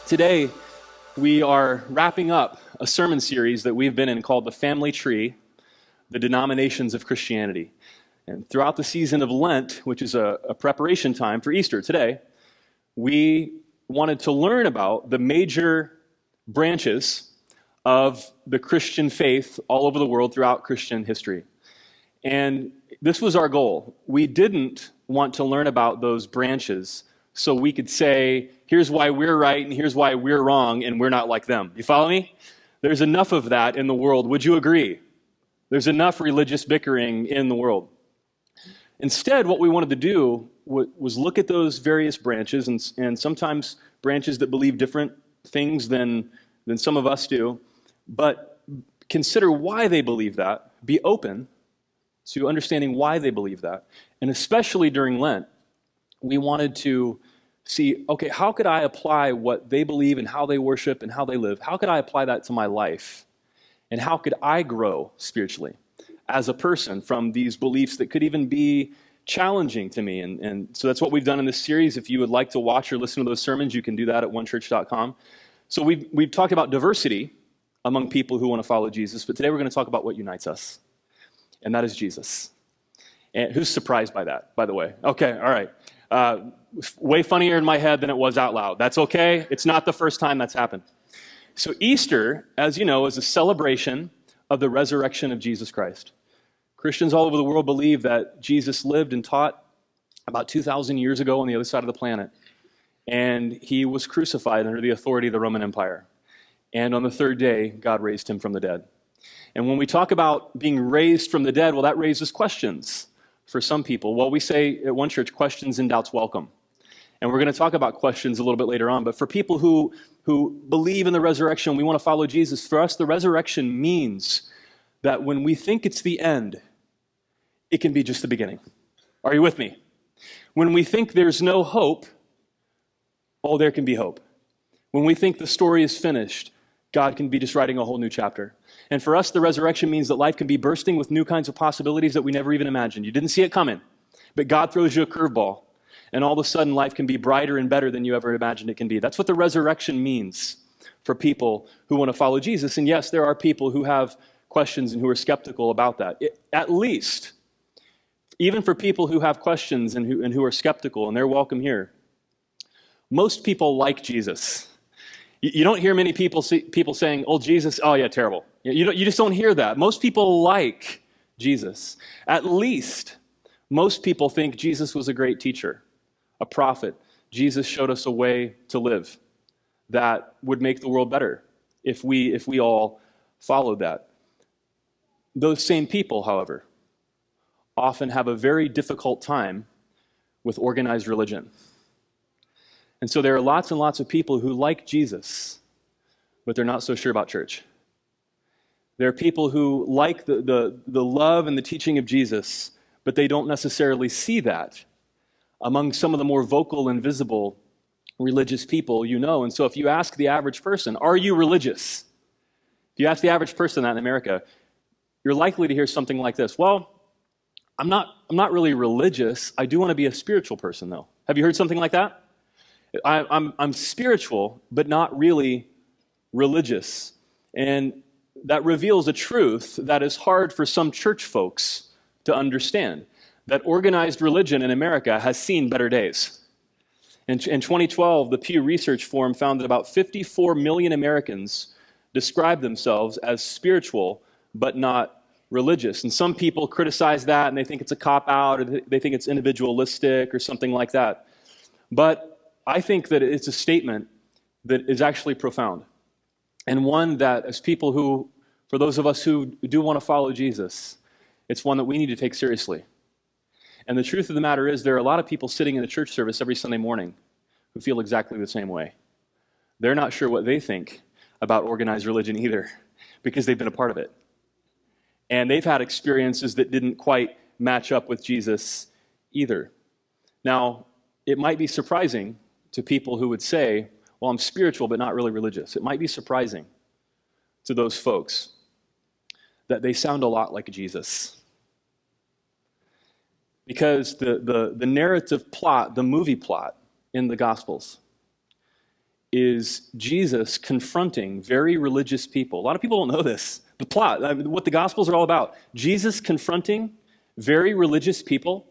Today, we are wrapping up a sermon series that we've been in called The Family Tree, the Denominations of Christianity. And throughout the season of Lent, which is a preparation time for Easter today, we wanted to learn about the major branches of the Christian faith all over the world throughout Christian history. And this was our goal. We didn't want to learn about those branches so we could say, here's why we're right and here's why we're wrong and we're not like them. You follow me? There's enough of that in the world. Would you agree? There's enough religious bickering in the world. Instead, what we wanted to do was look at those various branches and sometimes branches that believe different things than some of us do, but consider why they believe that, be open to understanding why they believe that. And especially during Lent, we wanted to see, okay, how could I apply what they believe and how they worship and how they live? How could I apply that to my life? And how could I grow spiritually as a person from these beliefs that could even be challenging to me? And so that's what we've done in this series. If you would like to watch or listen to those sermons, you can do that at onechurch.com. So we've talked about diversity among people who want to follow Jesus, but today we're going to talk about what unites us, and that is Jesus. And who's surprised by that, by the way? Okay, all right. Way funnier in my head than it was out loud. That's okay. It's not the first time that's happened. So Easter, as you know, is a celebration of the resurrection of Jesus Christ. Christians all over the world believe that Jesus lived and taught about 2,000 years ago on the other side of the planet. And he was crucified under the authority of the Roman Empire. And on the third day, God raised him from the dead. And when we talk about being raised from the dead, well, that raises questions for some people. Well, we say at One Church, questions and doubts welcome. And we're going to talk about questions a little bit later on. But for people who believe in the resurrection, we want to follow Jesus, for us, the resurrection means that when we think it's the end, it can be just the beginning. Are you with me? When we think there's no hope, oh, there can be hope. When we think the story is finished, God can be just writing a whole new chapter. And for us, the resurrection means that life can be bursting with new kinds of possibilities that we never even imagined. You didn't see it coming, but God throws you a curveball, and all of a sudden life can be brighter and better than you ever imagined it can be. That's what the resurrection means for people who want to follow Jesus. And yes, there are people who have questions and who are skeptical about that. At least, even for people who have questions and who are skeptical, and they're welcome here, most people like Jesus. You don't hear many people saying, oh, Jesus, oh yeah, terrible. You just don't hear that. Most people like Jesus. At least, most people think Jesus was a great teacher, a prophet. Jesus showed us a way to live that would make the world better if we all followed that. Those same people, however, often have a very difficult time with organized religion. And so there are lots and lots of people who like Jesus, but they're not so sure about church. There are people who like the love and the teaching of Jesus, but they don't necessarily see that among some of the more vocal and visible religious people you know. And so if you ask the average person, are you religious? If you ask the average person that in America, you're likely to hear something like this. Well, I'm not really religious. I do want to be a spiritual person, though. Have you heard something like that? I'm spiritual, but not really religious. And that reveals a truth that is hard for some church folks to understand, that organized religion in America has seen better days. In 2012, the Pew Research Forum found that about 54 million Americans describe themselves as spiritual, but not religious. And some people criticize that, and they think it's a cop-out, or they think it's individualistic, or something like that. But I think that it's a statement that is actually profound, and one that, as people who, for those of us who do want to follow Jesus, it's one that we need to take seriously. And the truth of the matter is, there are a lot of people sitting in a church service every Sunday morning who feel exactly the same way. They're not sure what they think about organized religion either, because they've been a part of it. And they've had experiences that didn't quite match up with Jesus either. Now, it might be surprising to people who would say, well, I'm spiritual but not really religious. It might be surprising to those folks that they sound a lot like Jesus. Because the narrative plot, the movie plot in the Gospels, is Jesus confronting very religious people. A lot of people don't know this. The plot, what the Gospels are all about. Jesus confronting very religious people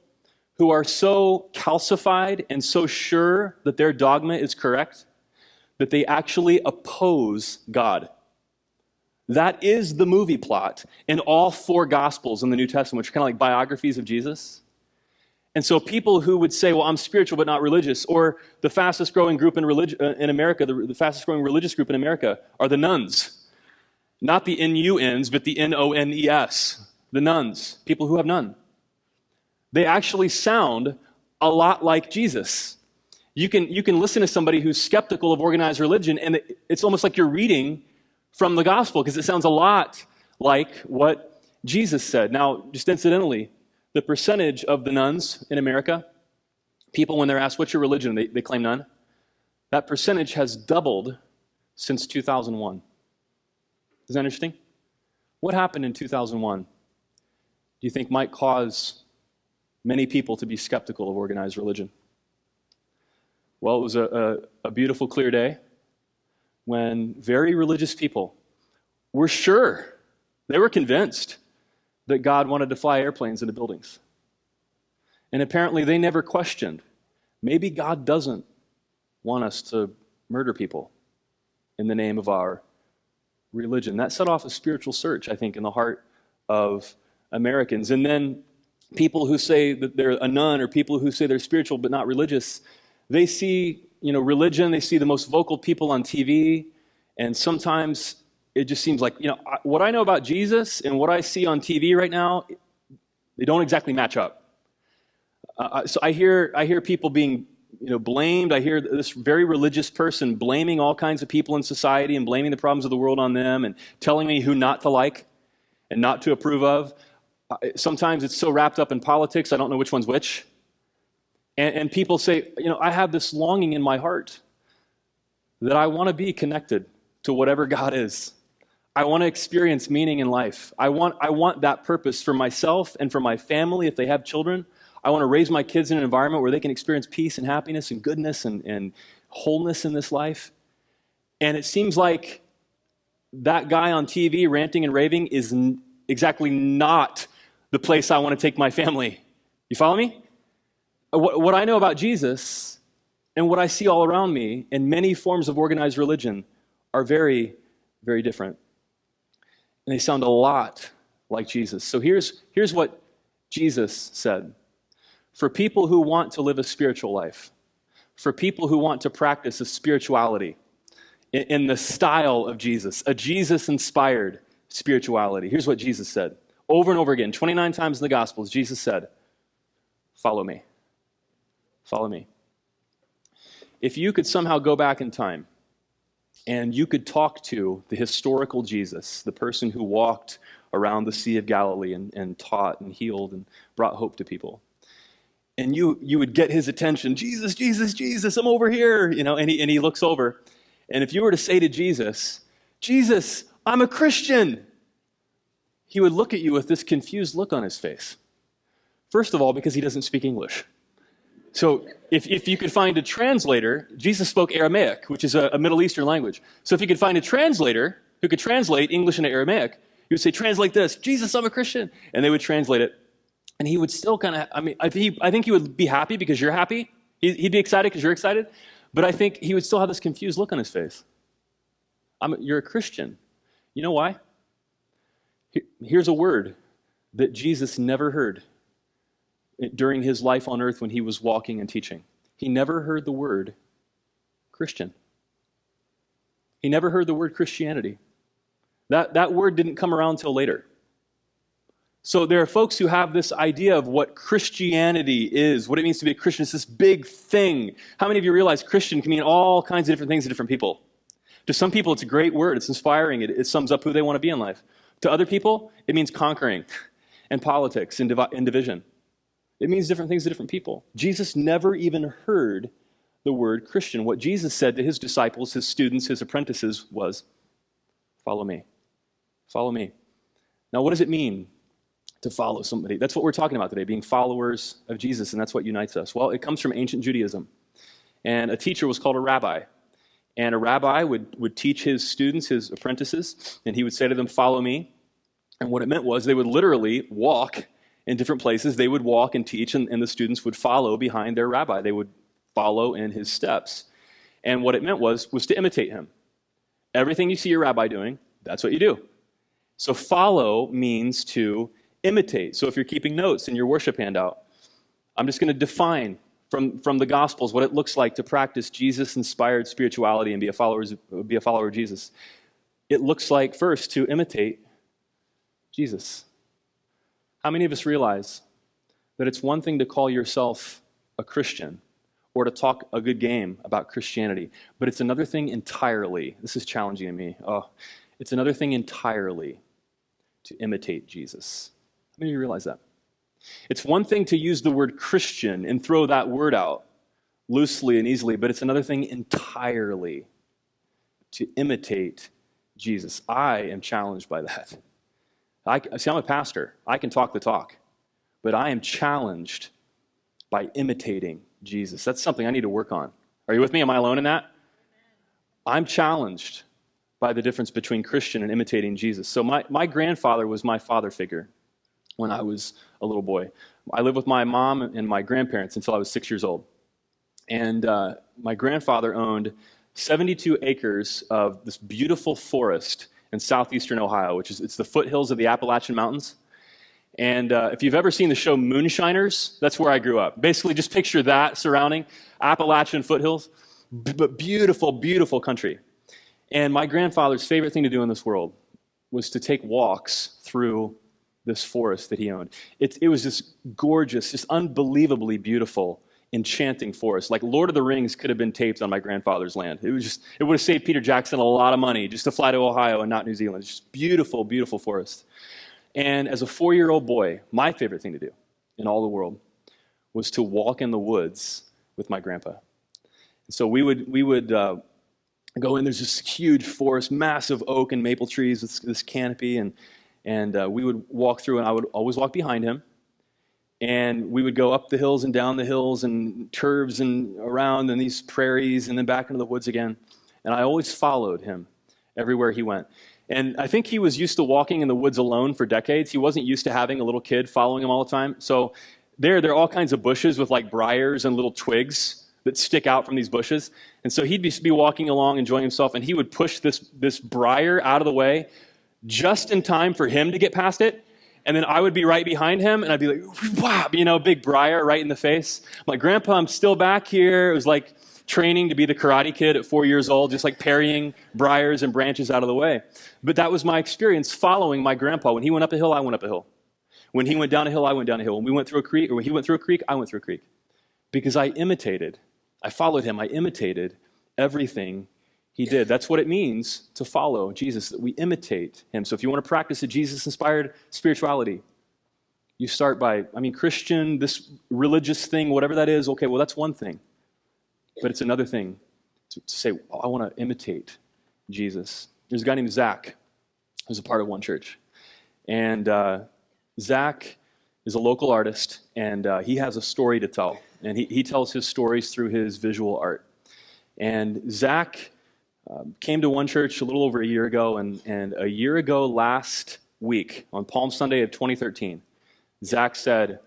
who are so calcified and so sure that their dogma is correct that they actually oppose God. That is the movie plot in all four Gospels in the New Testament, which are kind of like biographies of Jesus. And so people who would say, well, I'm spiritual but not religious, or the fastest growing group in America, the fastest growing religious group in America are the nuns. Not the N-U-Ns, but the N-O-N-E-S, the nuns, people who have none. They actually sound a lot like Jesus. You can listen to somebody who's skeptical of organized religion, and it's almost like you're reading from the gospel, because it sounds a lot like what Jesus said. Now, just incidentally, the percentage of the nuns in America, people when they're asked, what's your religion, they claim none. That percentage has doubled since 2001. Isn't that interesting? What happened in 2001 do you think might cause many people to be skeptical of organized religion? Well, it was a beautiful, clear day when very religious people were sure, they were convinced that God wanted to fly airplanes into buildings. And apparently they never questioned, maybe God doesn't want us to murder people in the name of our religion. That set off a spiritual search, I think, in the heart of Americans. And then people who say that they're a nun, or people who say they're spiritual but not religious, they see, religion, they see the most vocal people on TV, and sometimes it just seems like, what I know about Jesus and what I see on TV right now, they don't exactly match up. So I hear people being, blamed. I hear this very religious person blaming all kinds of people in society and blaming the problems of the world on them and telling me who not to like and not to approve of. Sometimes it's so wrapped up in politics, I don't know which one's which. And people say, I have this longing in my heart that I want to be connected to whatever God is. I want to experience meaning in life. I want that purpose for myself and for my family if they have children. I want to raise my kids in an environment where they can experience peace and happiness and goodness and wholeness in this life. And it seems like that guy on TV ranting and raving is exactly not the place I want to take my family. You follow me? What I know about Jesus and what I see all around me in many forms of organized religion are very, very different. And they sound a lot like Jesus. So here's what Jesus said. For people who want to live a spiritual life, for people who want to practice a spirituality in the style of Jesus, a Jesus-inspired spirituality, here's what Jesus said. Over and over again, 29 times in the Gospels, Jesus said, follow me. Follow me. If you could somehow go back in time and you could talk to the historical Jesus, the person who walked around the Sea of Galilee and taught and healed and brought hope to people, and you would get his attention, Jesus, Jesus, Jesus, I'm over here, and he looks over. And if you were to say to Jesus, Jesus, I'm a Christian, he would look at you with this confused look on his face. First of all, because he doesn't speak English. So if you could find a translator, Jesus spoke Aramaic, which is a Middle Eastern language. So if you could find a translator who could translate English into Aramaic, you would say, translate this, Jesus, I'm a Christian. And they would translate it. And he would still I think he would be happy because you're happy. He'd be excited because you're excited. But I think he would still have this confused look on his face. You're a Christian. You know why? Here's a word that Jesus never heard during his life on earth when he was walking and teaching. He never heard the word Christian. He never heard the word Christianity. That word didn't come around till later. So there are folks who have this idea of what Christianity is, what it means to be a Christian. It's this big thing. How many of you realize Christian can mean all kinds of different things to different people? To some people, it's a great word. It's inspiring. It sums up who they want to be in life. To other people, it means conquering and politics and division. It means different things to different people. Jesus never even heard the word Christian. What Jesus said to his disciples, his students, his apprentices was, follow me. Follow me. Now, what does it mean to follow somebody? That's what we're talking about today, being followers of Jesus, and that's what unites us. Well, it comes from ancient Judaism. And a teacher was called a rabbi. And a rabbi would teach his students, his apprentices, and he would say to them, "Follow me." And what it meant was they would literally walk in different places. They would walk and teach, and the students would follow behind their rabbi. They would follow in his steps. And what it meant was to imitate him. Everything you see your rabbi doing, that's what you do. So follow means to imitate. So if you're keeping notes in your worship handout, I'm just going to define from the Gospels what it looks like to practice Jesus-inspired spirituality and be a follower of Jesus. It looks like, first, to imitate Jesus. How many of us realize that it's one thing to call yourself a Christian or to talk a good game about Christianity, but it's another thing entirely, this is challenging to me, it's another thing entirely to imitate Jesus. How many of you realize that? It's one thing to use the word Christian and throw that word out loosely and easily, but it's another thing entirely to imitate Jesus. I am challenged by that. I'm a pastor. I can talk the talk, but I am challenged by imitating Jesus. That's something I need to work on. Are you with me? Am I alone in that? I'm challenged by the difference between Christian and imitating Jesus. So my grandfather was my father figure when I was a little boy. I lived with my mom and my grandparents until I was 6 years old. And my grandfather owned 72 acres of this beautiful forest in southeastern Ohio, it's the foothills of the Appalachian Mountains. And if you've ever seen the show Moonshiners, that's where I grew up. Basically, just picture that surrounding Appalachian foothills, but beautiful, beautiful country. And my grandfather's favorite thing to do in this world was to take walks through this forest that he owned. It was this gorgeous, just unbelievably beautiful, enchanting forest. Like Lord of the Rings could have been taped on my grandfather's land. It would have saved Peter Jackson a lot of money just to fly to Ohio and not New Zealand. It's just beautiful, beautiful forest. And as a 4-year-old boy, my favorite thing to do in all the world was to walk in the woods with my grandpa. And so we would go in. There's this huge forest, massive oak and maple trees with this canopy, and we would walk through, and I would always walk behind him. And we would go up the hills and down the hills and curves and around in these prairies and then back into the woods again. And I always followed him everywhere he went. And I think he was used to walking in the woods alone for decades. He wasn't used to having a little kid following him all the time. So there are all kinds of bushes with like briars and little twigs that stick out from these bushes. And so he'd be walking along, enjoying himself, and he would push this briar out of the way just in time for him to get past it. And then I would be right behind him, and I'd be like, wow, big briar right in the face. I'm like, Grandpa, I'm still back here. It was like training to be the Karate Kid at 4 years old, just like parrying briars and branches out of the way. But that was my experience following my grandpa. When he went up a hill, I went up a hill. When he went down a hill, I went down a hill. When we went through a creek, or when he went through a creek, I went through a creek. Because I followed him, I imitated everything he did. That's what it means to follow Jesus, that we imitate him. So if you want to practice a Jesus-inspired spirituality, you start by, Christian, this religious thing, whatever that is, okay, well, that's one thing. But it's another thing to say, I want to imitate Jesus. There's a guy named Zach who's a part of one church. And Zach is a local artist, and he has a story to tell. And he tells his stories through his visual art. And Zach came to one church a little over a year ago, and a year ago last week, on Palm Sunday of 2013, Zach said,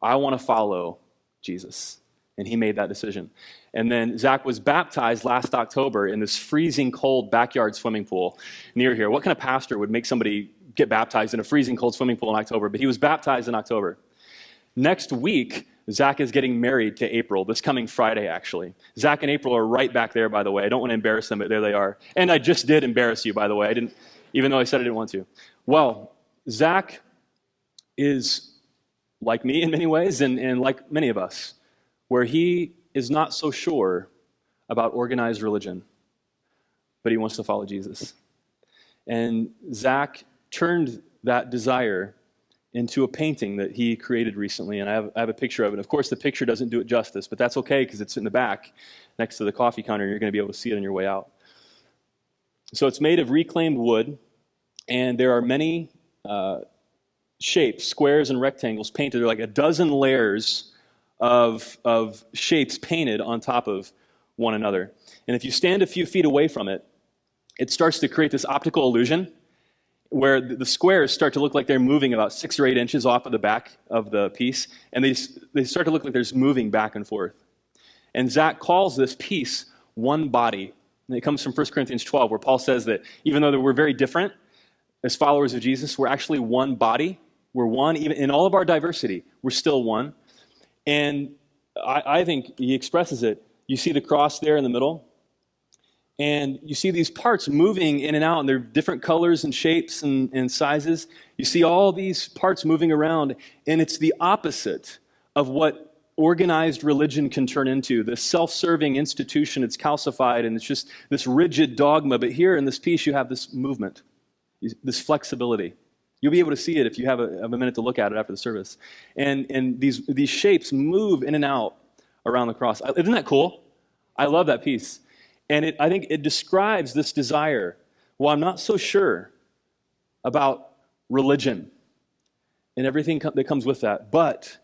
I want to follow Jesus. And he made that decision. And then Zach was baptized last October in this freezing cold backyard swimming pool near here. What kind of pastor would make somebody get baptized in a freezing cold swimming pool in October? But he was baptized in October. Next week, Zach is getting married to April, this coming Friday, actually. Zach and April are right back there, by the way. I don't want to embarrass them, but there they are. And I just did embarrass you, by the way. I didn't, even though I said I didn't want to. Well, Zach is like me in many ways, and like many of us, where he is not so sure about organized religion, but he wants to follow Jesus. And Zach turned that desire into a painting that he created recently, and I have a picture of it. Of course, the picture doesn't do it justice, but that's okay because it's in the back next to the coffee counter, and you're going to be able to see it on your way out. So it's made of reclaimed wood, and there are many shapes, squares and rectangles painted. There are like a dozen layers of shapes painted on top of one another. And if you stand a few feet away from it, it starts to create this optical illusion where the squares start to look like they're moving about 6 or 8 inches off of the back of the piece, and they start to look like they're just moving back and forth. And Zach calls this piece one body. And it comes from 1 Corinthians 12, where Paul says that even though we're very different as followers of Jesus, we're actually one body. We're one, even in all of our diversity, we're still one. And I think he expresses it. You see the cross there in the middle, and you see these parts moving in and out, and they're different colors and shapes and sizes. You see all these parts moving around, and it's the opposite of what organized religion can turn into, this self-serving institution. It's calcified, and it's just this rigid dogma. But here in this piece, you have this movement, this flexibility. You'll be able to see it if you have a minute to look at it after the service. And these shapes move in and out around the cross. Isn't that cool? I love that piece. And I think it describes this desire. Well, I'm not so sure about religion and everything that comes with that, but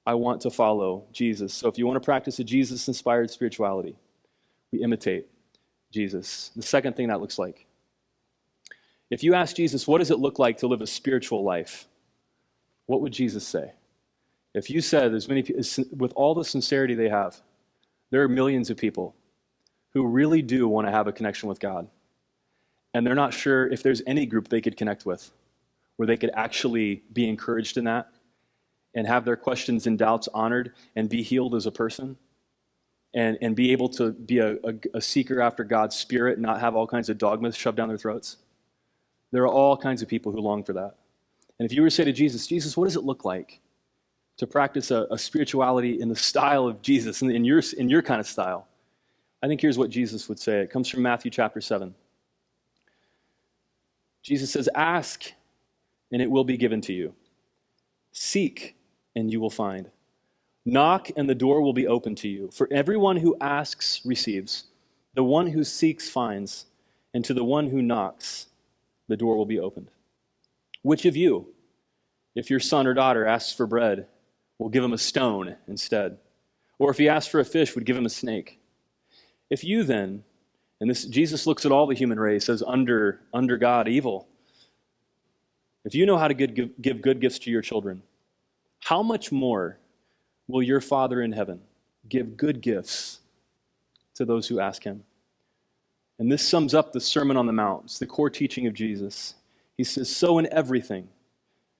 I want to follow Jesus. So if you want to practice a Jesus-inspired spirituality, we imitate Jesus. The second thing that looks like. If you ask Jesus, what does it look like to live a spiritual life? What would Jesus say? If you said, there's many people, with all the sincerity they have, there are millions of people who really do want to have a connection with God. And they're not sure if there's any group they could connect with where they could actually be encouraged in that and have their questions and doubts honored and be healed as a person and be able to be a seeker after God's Spirit and not have all kinds of dogmas shoved down their throats. There are all kinds of people who long for that. And if you were to say to Jesus, Jesus, what does it look like to practice a spirituality in the style of Jesus, in your kind of style? I think here's what Jesus would say. It comes from Matthew chapter 7. Jesus says, ask, and it will be given to you. Seek, and you will find. Knock, and the door will be open to you. For everyone who asks receives. The one who seeks finds. And to the one who knocks, the door will be opened. Which of you, if your son or daughter asks for bread, will give him a stone instead? Or if he asks for a fish, would give him a snake? If you then, and this Jesus looks at all the human race as under God, evil. If you know how to give good gifts to your children, how much more will your Father in heaven give good gifts to those who ask him? And this sums up the Sermon on the Mount. It's the core teaching of Jesus. He says, so in everything,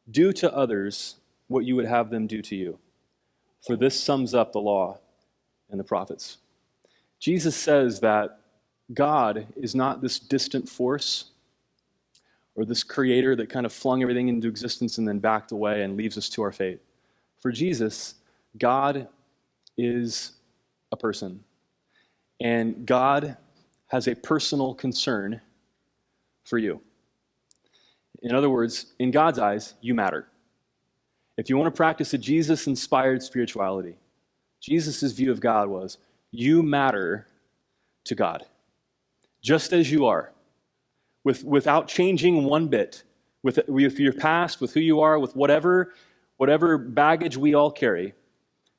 do to others what you would have them do to you. For this sums up the law and the prophets. Jesus says that God is not this distant force or this creator that kind of flung everything into existence and then backed away and leaves us to our fate. For Jesus, God is a person. And God has a personal concern for you. In other words, in God's eyes, you matter. If you want to practice a Jesus-inspired spirituality, Jesus' view of God was, you matter to God, just as you are, without changing one bit, with your past, with who you are, with whatever baggage we all carry.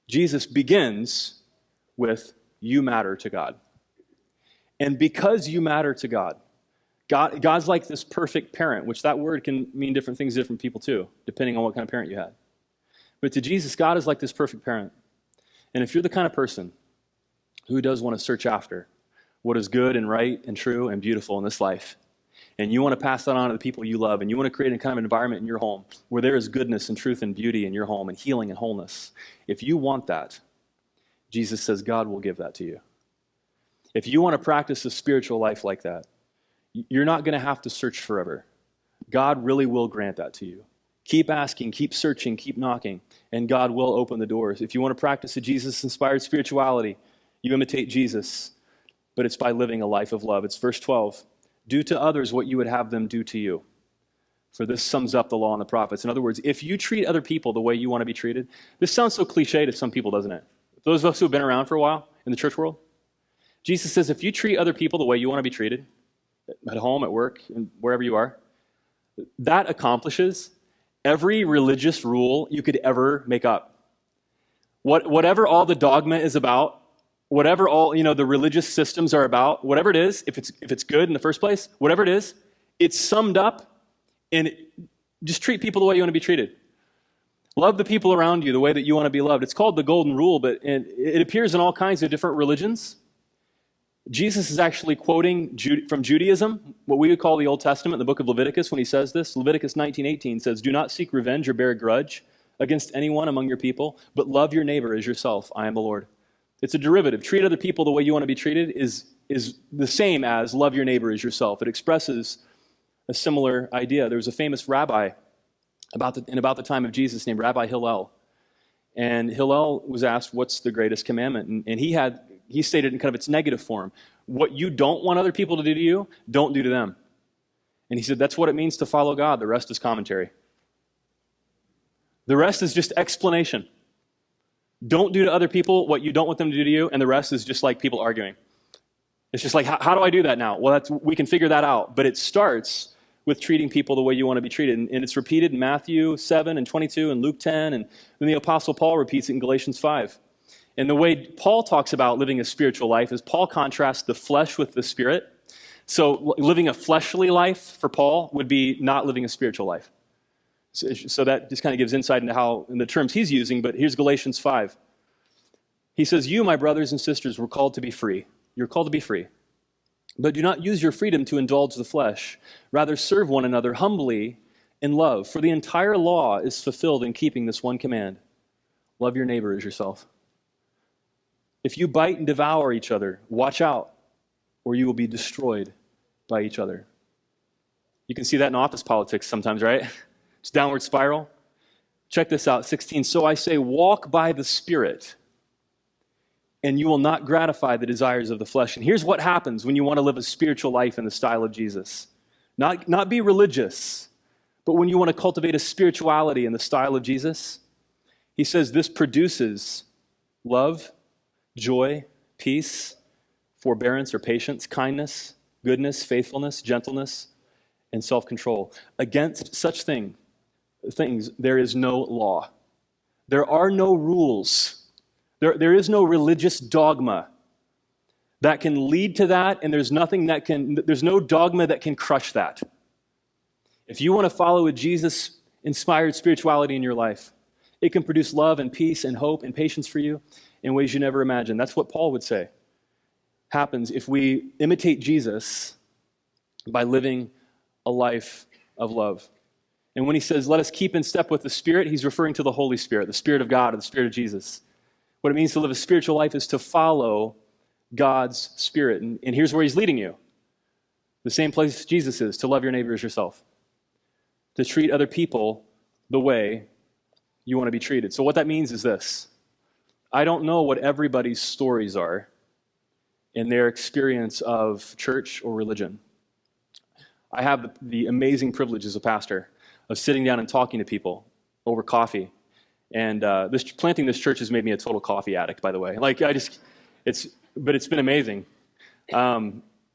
Jesus begins with, you matter to God. And because you matter to God's like this perfect parent, which that word can mean different things to different people too, depending on what kind of parent you had. But to Jesus, God is like this perfect parent. And if you're the kind of person who does want to search after what is good and right and true and beautiful in this life, and you want to pass that on to the people you love, and you want to create a kind of environment in your home where there is goodness and truth and beauty in your home and healing and wholeness, if you want that, Jesus says God will give that to you. If you want to practice a spiritual life like that, you're not going to have to search forever. God really will grant that to you. Keep asking, keep searching, keep knocking, and God will open the doors. If you want to practice a Jesus-inspired spirituality, you imitate Jesus, but it's by living a life of love. It's verse 12. Do to others what you would have them do to you. For this sums up the law and the prophets. In other words, if you treat other people the way you want to be treated, this sounds so cliche to some people, doesn't it? Those of us who have been around for a while in the church world, Jesus says if you treat other people the way you want to be treated, at home, at work, and wherever you are, that accomplishes every religious rule you could ever make up. Whatever all the dogma is about, whatever all, the religious systems are about, whatever it is, if it's good in the first place, whatever it is, it's summed up in just treat people the way you want to be treated. Love the people around you the way that you want to be loved. It's called the golden rule, but it appears in all kinds of different religions. Jesus is actually quoting from Judaism, what we would call the Old Testament, in the book of Leviticus, when he says this. Leviticus 19:18 says, "Do not seek revenge or bear a grudge against anyone among your people, but love your neighbor as yourself. I am the Lord." It's a derivative. Treat other people the way you want to be treated is the same as love your neighbor as yourself. It expresses a similar idea. There was a famous rabbi about the time of Jesus named Rabbi Hillel. And Hillel was asked, what's the greatest commandment? And he stated in kind of its negative form. What you don't want other people to do to you, don't do to them. And he said, that's what it means to follow God. The rest is commentary. The rest is just explanation. Don't do to other people what you don't want them to do to you, and the rest is just like people arguing. It's just like, how do I do that now? Well, we can figure that out. But it starts with treating people the way you want to be treated. And it's repeated in Matthew 7 and 22 and Luke 10, and then the Apostle Paul repeats it in Galatians 5. And the way Paul talks about living a spiritual life is Paul contrasts the flesh with the spirit. So living a fleshly life for Paul would be not living a spiritual life. So that just kind of gives insight into how, in the terms he's using, but here's Galatians 5. He says, "You, my brothers and sisters, were called to be free." You're called to be free. "But do not use your freedom to indulge the flesh. Rather, serve one another humbly in love. For the entire law is fulfilled in keeping this one command. Love your neighbor as yourself. If you bite and devour each other, watch out, or you will be destroyed by each other." You can see that in office politics sometimes, right? It's downward spiral. Check this out, 16. "So I say, walk by the Spirit, and you will not gratify the desires of the flesh." And here's what happens when you want to live a spiritual life in the style of Jesus. Not be religious, but when you want to cultivate a spirituality in the style of Jesus, he says this produces love, joy, peace, forbearance or patience, kindness, goodness, faithfulness, gentleness, and self-control. Against such things there is no law. There are no rules. There is no religious dogma that can lead to that, and there's no dogma that can crush that. If you want to follow a Jesus-inspired spirituality in your life, it can produce love and peace and hope and patience for you in ways you never imagined. That's what Paul would say happens if we imitate Jesus by living a life of love. And when he says, let us keep in step with the Spirit, he's referring to the Holy Spirit, the Spirit of God, or the Spirit of Jesus. What it means to live a spiritual life is to follow God's Spirit. And here's where he's leading you. The same place Jesus is, to love your neighbor as yourself. To treat other people the way you want to be treated. So what that means is this. I don't know what everybody's stories are in their experience of church or religion. I have the amazing privilege as a pastor of sitting down and talking to people over coffee. And planting this church has made me a total coffee addict, by the way. But it's been amazing.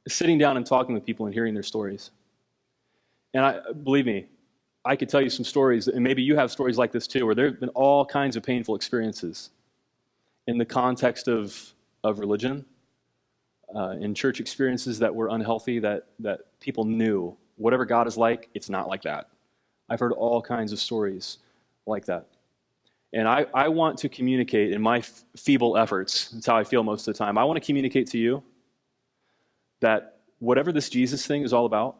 Sitting down and talking with people and hearing their stories. And believe me, I could tell you some stories, and maybe you have stories like this too, where there have been all kinds of painful experiences in the context of religion, in church experiences that were unhealthy, that people knew. Whatever God is like, it's not like that. I've heard all kinds of stories like that. And I want to communicate in my feeble efforts, that's how I feel most of the time, I want to communicate to you that whatever this Jesus thing is all about,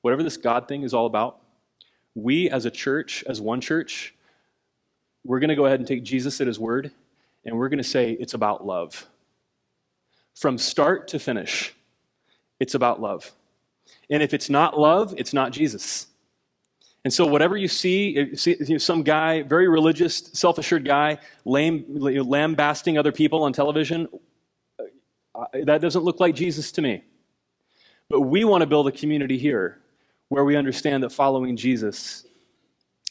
whatever this God thing is all about, we as a church, as one church, we're going to go ahead and take Jesus at his word, and we're going to say it's about love. From start to finish, it's about love. And if it's not love, it's not Jesus. And so whatever you see some guy, very religious, self-assured guy, lambasting other people on television, that doesn't look like Jesus to me. But we want to build a community here where we understand that following Jesus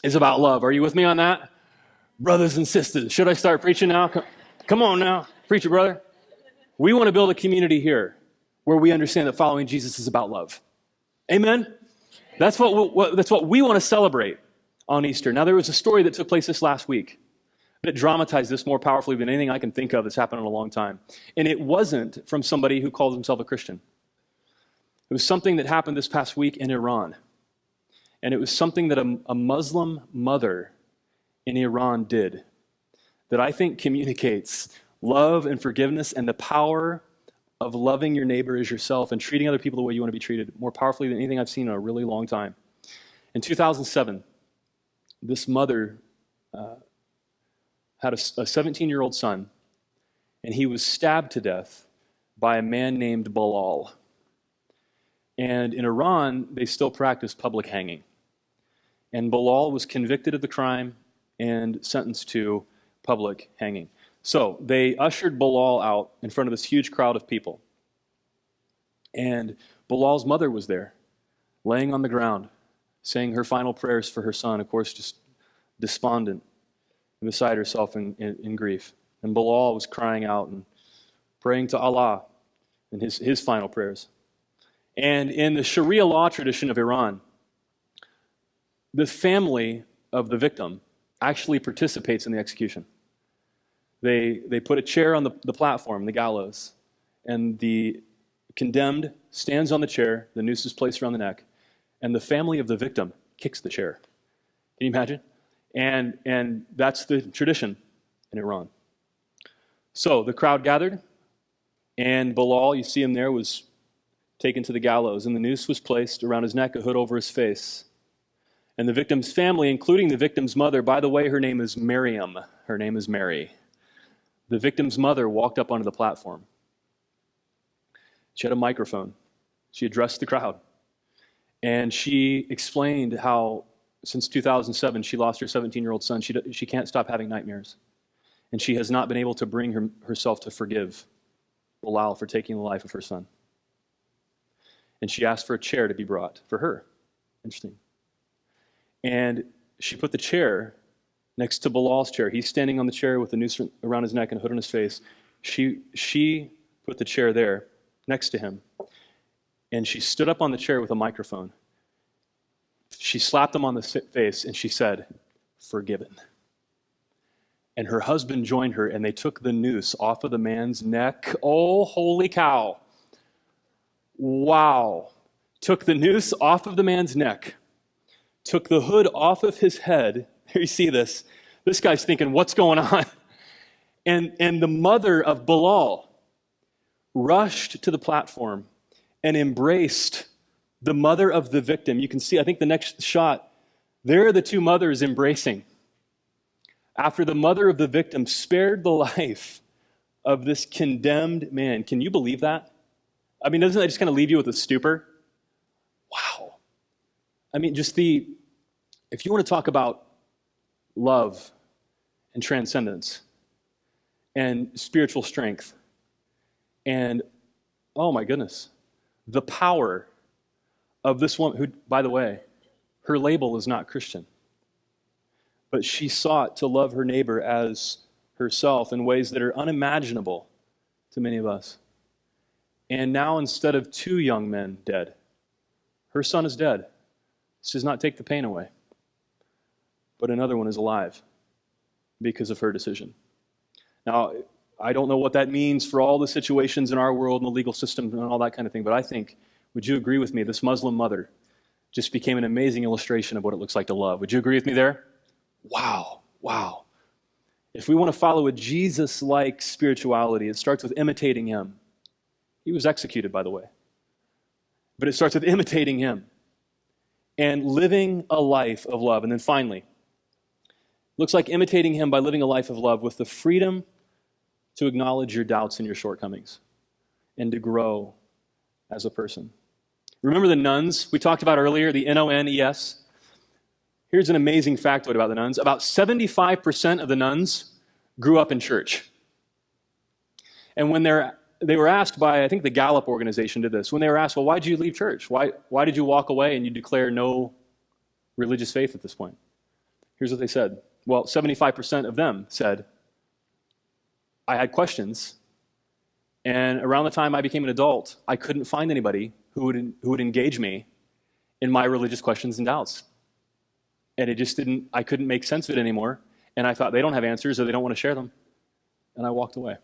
is about love. Are you with me on that? Brothers and sisters, should I start preaching now? Come on now, preach it, brother. We want to build a community here where we understand that following Jesus is about love. Amen? That's what we want to celebrate on Easter. Now, there was a story that took place this last week But it dramatized this more powerfully than anything I can think of that's happened in a long time. And it wasn't from somebody who calls himself a Christian. It was something that happened this past week in Iran. And it was something that a Muslim mother in Iran did that I think communicates love and forgiveness and the power of loving your neighbor as yourself and treating other people the way you want to be treated more powerfully than anything I've seen in a really long time. In 2007, this mother had a 17-year-old son, and he was stabbed to death by a man named Bilal. And in Iran, they still practice public hanging. And Bilal was convicted of the crime and sentenced to public hanging. So they ushered Bilal out in front of this huge crowd of people. And Bilal's mother was there, laying on the ground, saying her final prayers for her son, of course, just despondent, beside herself in grief. And Bilal was crying out and praying to Allah in his final prayers. And in the Sharia law tradition of Iran, the family of the victim actually participates in the execution. They put a chair on the platform, the gallows, and the condemned stands on the chair, the noose is placed around the neck, and the family of the victim kicks the chair. Can you imagine? And that's the tradition in Iran. So the crowd gathered, and Bilal, you see him there, was taken to the gallows, and the noose was placed around his neck, a hood over his face. And the victim's family, including the victim's mother, by the way, her name is Miriam. Her name is Mary. The victim's mother walked up onto the platform. She had a microphone. She addressed the crowd. And she explained how, since 2007, she lost her 17-year-old son. She can't stop having nightmares. And she has not been able to bring herself to forgive Bilal for taking the life of her son. And she asked for a chair to be brought for her. Interesting. And she put the chair next to Bilal's chair. He's standing on the chair with the noose around his neck and a hood on his face. She put the chair there next to him. And she stood up on the chair with a microphone. She slapped him on the face and she said, "Forgiven." And her husband joined her and they took the noose off of the man's neck. Oh, holy cow. Wow. Took the noose off of the man's neck. Took the hood off of his head. Here you see this. This guy's thinking, what's going on? And the mother of Bilal rushed to the platform and embraced the mother of the victim. You can see, I think the next shot, there are the two mothers embracing. After the mother of the victim spared the life of this condemned man. Can you believe that? I mean, doesn't that just kind of leave you with a stupor? Wow. I mean, if you want to talk about love and transcendence and spiritual strength and, oh my goodness, the power of this woman who, by the way, her label is not Christian, but she sought to love her neighbor as herself in ways that are unimaginable to many of us. And now, instead of 2 young men dead, her son is dead. This does not take the pain away. But another one is alive because of her decision. Now, I don't know what that means for all the situations in our world and the legal system and all that kind of thing, but I think, would you agree with me, this Muslim mother just became an amazing illustration of what it looks like to love. Would you agree with me there? Wow, wow. If we want to follow a Jesus-like spirituality, it starts with imitating him. He was executed, by the way. But it starts with imitating him and living a life of love. And then finally, looks like imitating him by living a life of love with the freedom to acknowledge your doubts and your shortcomings and to grow as a person. Remember the nuns we talked about earlier, the N-O-N-E-S? Here's an amazing factoid about the nuns. About 75% of the nuns grew up in church. And when they were asked by, I think the Gallup organization did this, when they were asked, well, why did you leave church? Why did you walk away and you declare no religious faith at this point? Here's what they said. Well, 75% of them said, I had questions, and around the time I became an adult, I couldn't find anybody who would engage me in my religious questions and doubts. And I couldn't make sense of it anymore. And I thought, they don't have answers or they don't want to share them. And I walked away.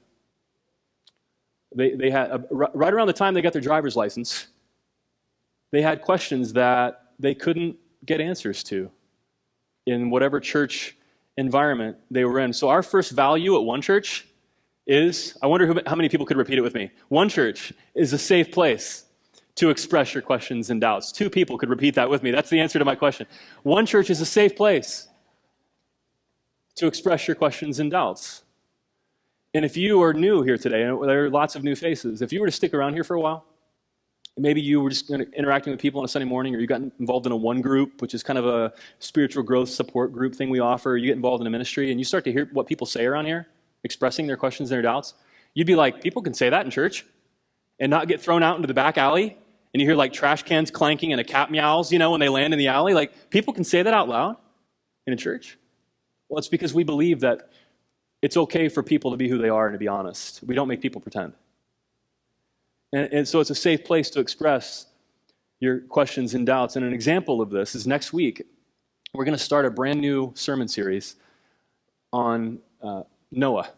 They had, right around the time they got their driver's license, they had questions that they couldn't get answers to in whatever church environment they were in. So our first value at One Church is, I wonder how many people could repeat it with me. One Church is a safe place to express your questions and doubts. 2 people could repeat that with me. That's the answer to my question. One Church is a safe place to express your questions and doubts. And if you are new here today, and there are lots of new faces, if you were to stick around here for a while, maybe you were just interacting with people on a Sunday morning, or you got involved in a one group, which is kind of a spiritual growth support group thing we offer. You get involved in a ministry, and you start to hear what people say around here, expressing their questions and their doubts. You'd be like, people can say that in church and not get thrown out into the back alley. And you hear like trash cans clanking and a cat meows, when they land in the alley. Like, people can say that out loud in a church. Well, it's because we believe that it's okay for people to be who they are and to be honest. We don't make people pretend. And so it's a safe place to express your questions and doubts. And an example of this is next week, we're going to start a brand new sermon series on Noah.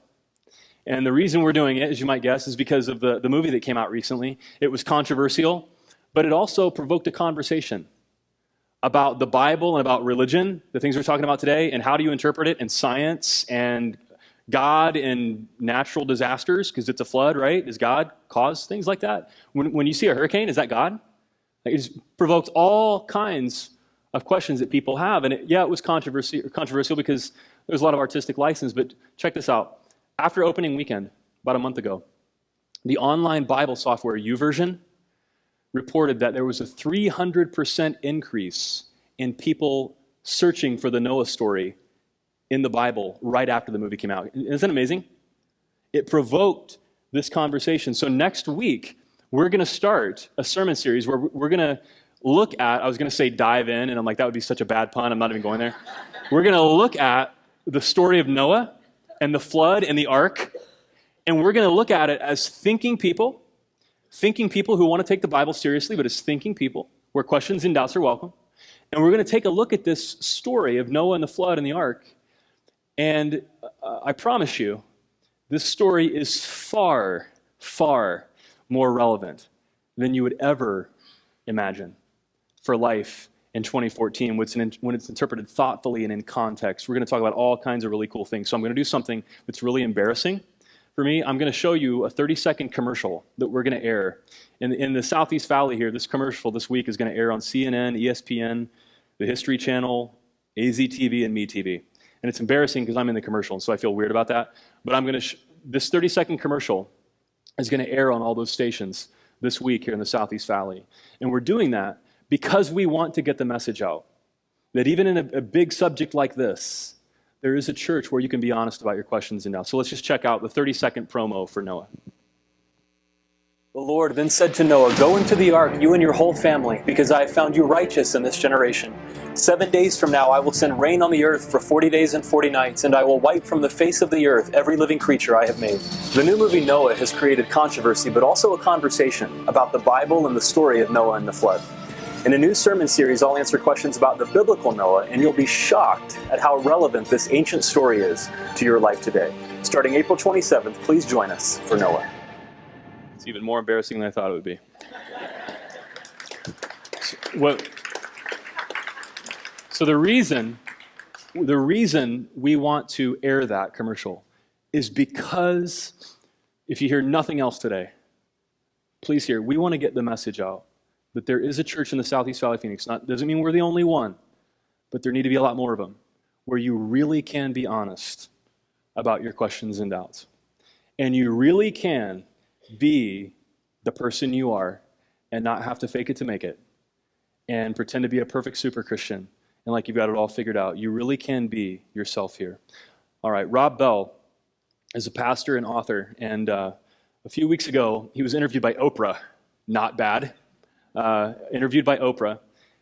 And the reason we're doing it, as you might guess, is because of the movie that came out recently. It was controversial, but it also provoked a conversation about the Bible and about religion, the things we're talking about today, and how do you interpret it, and science, and God in natural disasters, because it's a flood, right? Does God cause things like that? When you see a hurricane, is that God? It just provoked all kinds of questions that people have. And it was controversial because there's a lot of artistic license, but check this out. After opening weekend, about a month ago, the online Bible software YouVersion reported that there was a 300% increase in people searching for the Noah story in the Bible right after the movie came out. Isn't it amazing? It provoked this conversation. So next week, we're going to start a sermon series where we're going to look at, I was going to say dive in, and I'm like, that would be such a bad pun. I'm not even going there. We're going to look at the story of Noah and the flood and the ark, and we're going to look at it as thinking people who want to take the Bible seriously, but as thinking people, where questions and doubts are welcome. And we're going to take a look at this story of Noah and the flood and the ark. And I promise you, this story is far, far more relevant than you would ever imagine for life in 2014 when it's interpreted thoughtfully and in context. We're going to talk about all kinds of really cool things. So I'm going to do something that's really embarrassing for me. I'm going to show you a 30-second commercial that we're going to air. In the Southeast Valley here, this commercial this week is going to air on CNN, ESPN, the History Channel, AZTV, and MeTV. And it's embarrassing because I'm in the commercial, and so I feel weird about that. But I'm going to this 30-second commercial is going to air on all those stations this week here in the Southeast Valley. And we're doing that because we want to get the message out that even in a big subject like this, there is a church where you can be honest about your questions and doubts. So let's just check out the 30-second promo for Noah. The Lord then said to Noah, "Go into the ark, you and your whole family, because I have found you righteous in this generation. 7 days from now I will send rain on the earth for 40 days and 40 nights, and I will wipe from the face of the earth every living creature I have made." The new movie Noah has created controversy, but also a conversation about the Bible and the story of Noah and the flood. In a new sermon series, I'll answer questions about the biblical Noah, and you'll be shocked at how relevant this ancient story is to your life today. Starting April 27th, please join us for Noah. It's even more embarrassing than I thought it would be. So the reason we want to air that commercial is because if you hear nothing else today, please hear, we want to get the message out that there is a church in the Southeast Valley, Phoenix. Doesn't mean we're the only one, but there need to be a lot more of them, where you really can be honest about your questions and doubts. And you really can be the person you are and not have to fake it to make it and pretend to be a perfect super Christian and like you've got it all figured out. You really can be yourself here. All right, Rob Bell is a pastor and author, and a few weeks ago, he was interviewed by Oprah, not bad, interviewed by Oprah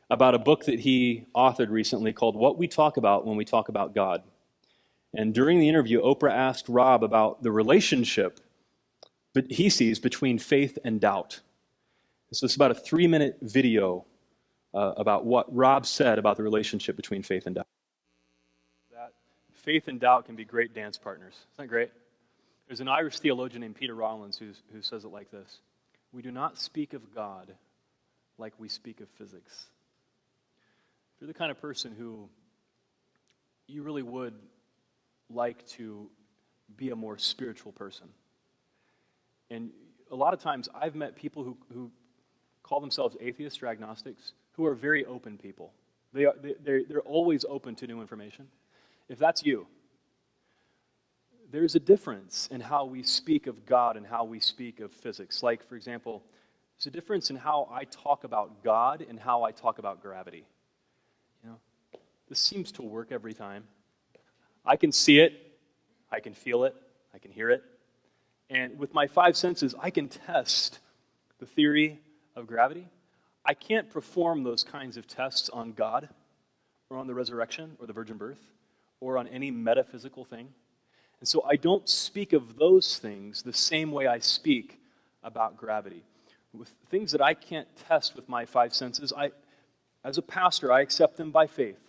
about a book that he authored recently called What We Talk About When We Talk About God. And during the interview, Oprah asked Rob about the relationship that he sees between faith and doubt. So it's about a 3-minute video about what Rob said about the relationship between faith and doubt. That Faith and doubt can be great dance partners. Isn't that great? There's an Irish theologian named Peter Rollins who says it like this: we do not speak of God like we speak of physics. If you're the kind of person who you really would like to be a more spiritual person, and a lot of times I've met people who call themselves atheists or agnostics who are very open people. They're always open to new information. If that's you, there's a difference in how we speak of God and how we speak of physics. Like, for example, there's a difference in how I talk about God and how I talk about gravity. You know, this seems to work every time. I can see it, I can feel it, I can hear it, and with my five senses, I can test the theory of gravity. I can't perform those kinds of tests on God or on the resurrection or the virgin birth or on any metaphysical thing. And so I don't speak of those things the same way I speak about gravity. With things that I can't test with my five senses, as a pastor, I accept them by faith.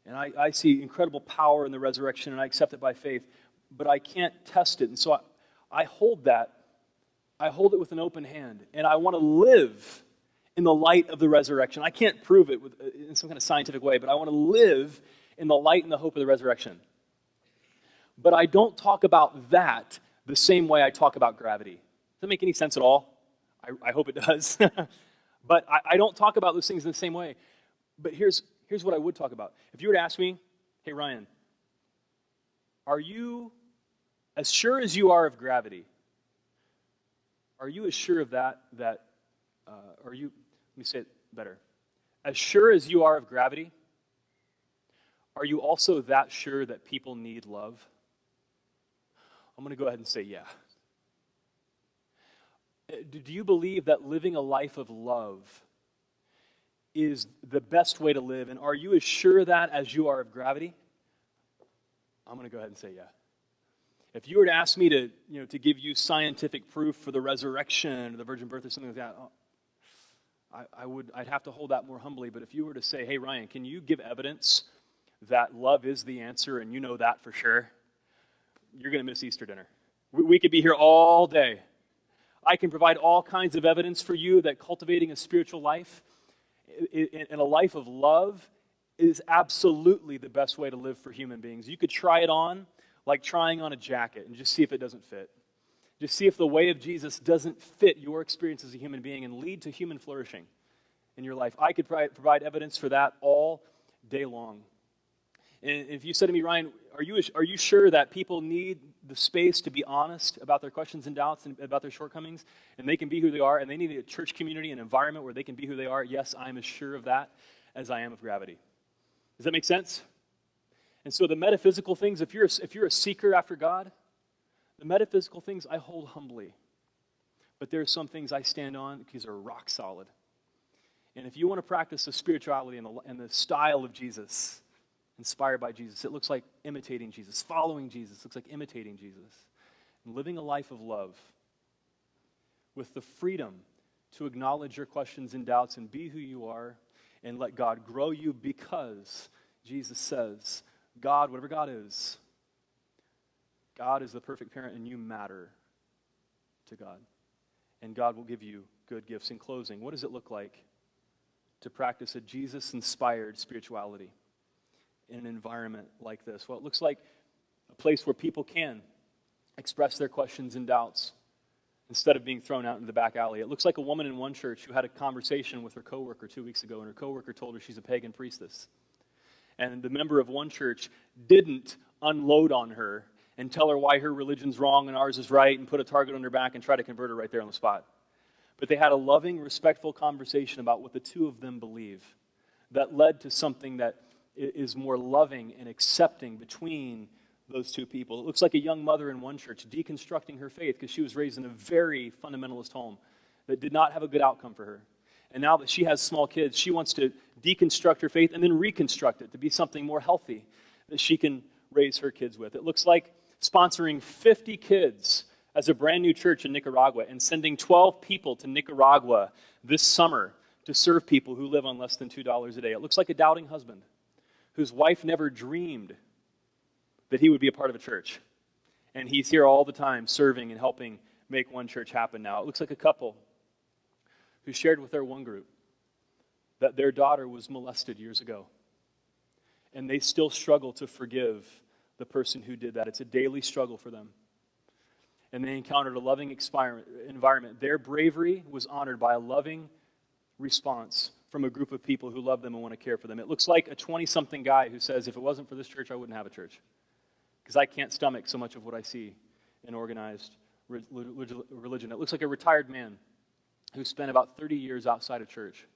And I see incredible power in the resurrection, and I accept it by faith, but I can't test it. And so I hold that. I hold it with an open hand, and I want to live in the light of the resurrection. I can't prove it in some kind of scientific way, but I want to live in the light and the hope of the resurrection. But I don't talk about that the same way I talk about gravity. Does that make any sense at all? I hope it does. But I don't talk about those things in the same way. But here's what I would talk about. If you were to ask me, hey, Ryan, are you as sure as you are of gravity? Are you as sure of that, let me say it better. As sure as you are of gravity, are you also that sure that people need love? I'm going to go ahead and say yeah. Do you believe that living a life of love is the best way to live? And are you as sure of that as you are of gravity? I'm going to go ahead and say yeah. If you were to ask me to give you scientific proof for the resurrection or the virgin birth or something like that, I'd have to hold that more humbly. But if you were to say, hey, Ryan, can you give evidence that love is the answer and you know that for sure, you're going to miss Easter dinner. We could be here all day. I can provide all kinds of evidence for you that cultivating a spiritual life and a life of love is absolutely the best way to live for human beings. You could try it on like trying on a jacket and just see if it doesn't fit. Just see if the way of Jesus doesn't fit your experience as a human being and lead to human flourishing in your life. I could provide evidence for that all day long. And if you said to me, Ryan, are you sure that people need the space to be honest about their questions and doubts and about their shortcomings, and they can be who they are, and they need a church community, an environment where they can be who they are? Yes, I'm as sure of that as I am of gravity. Does that make sense? And so the metaphysical things, if you're a seeker after God, the metaphysical things I hold humbly. But there are some things I stand on because they're rock solid. And if you want to practice the spirituality and the style of Jesus, inspired by Jesus, it looks like imitating Jesus. Following Jesus looks like imitating Jesus. And living a life of love with the freedom to acknowledge your questions and doubts and be who you are and let God grow you, because Jesus says, God, whatever God is the perfect parent and you matter to God. And God will give you good gifts. In closing, what does it look like to practice a Jesus-inspired spirituality in an environment like this? Well, it looks like a place where people can express their questions and doubts instead of being thrown out into the back alley. It looks like a woman in one church who had a conversation with her coworker 2 weeks ago, and her coworker told her she's a pagan priestess. And the member of one church didn't unload on her and tell her why her religion's wrong and ours is right and put a target on her back and try to convert her right there on the spot. But they had a loving, respectful conversation about what the two of them believe that led to something that is more loving and accepting between those two people. It looks like a young mother in one church deconstructing her faith because she was raised in a very fundamentalist home that did not have a good outcome for her. And now that she has small kids, she wants to deconstruct her faith and then reconstruct it to be something more healthy that she can raise her kids with. It looks like sponsoring 50 kids as a brand new church in Nicaragua and sending 12 people to Nicaragua this summer to serve people who live on less than $2 a day. It looks like a doubting husband whose wife never dreamed that he would be a part of a church. And he's here all the time serving and helping make one church happen now. It looks like a couple who shared with their one group that their daughter was molested years ago. And they still struggle to forgive the person who did that. It's a daily struggle for them. And they encountered a loving environment. Their bravery was honored by a loving response from a group of people who love them and want to care for them. It looks like a 20-something guy who says, if it wasn't for this church, I wouldn't have a church. Because I can't stomach so much of what I see in organized religion. It looks like a retired man who spent about 30 years outside of church.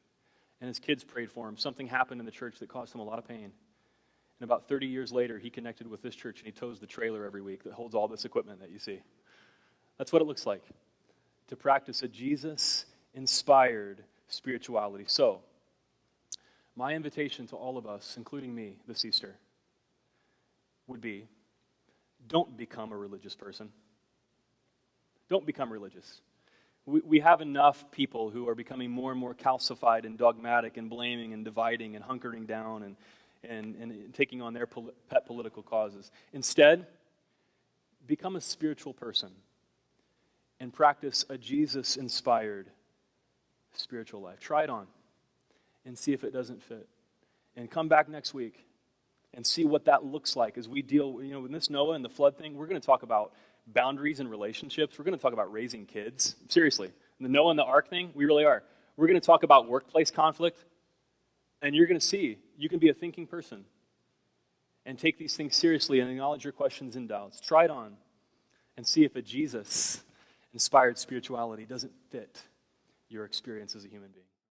And his kids prayed for him. Something happened in the church that caused him a lot of pain. And about 30 years later, he connected with this church, and he tows the trailer every week that holds all this equipment that you see. That's what it looks like to practice a Jesus-inspired spirituality. So, my invitation to all of us, including me this Easter, would be, don't become a religious person. Don't become religious. We have enough people who are becoming more and more calcified and dogmatic and blaming and dividing and hunkering down and taking on their pet political causes. Instead, become a spiritual person and practice a Jesus-inspired spiritual life. Try it on and see if it doesn't fit. And come back next week and see what that looks like as we deal, with this Noah and the flood thing. We're going to talk about boundaries and relationships. We're going to talk about raising kids. Seriously. The Noah and the ark thing, we really are. We're going to talk about workplace conflict. And you're going to see you can be a thinking person and take these things seriously and acknowledge your questions and doubts. Try it on and see if a Jesus-inspired spirituality doesn't fit your experience as a human being.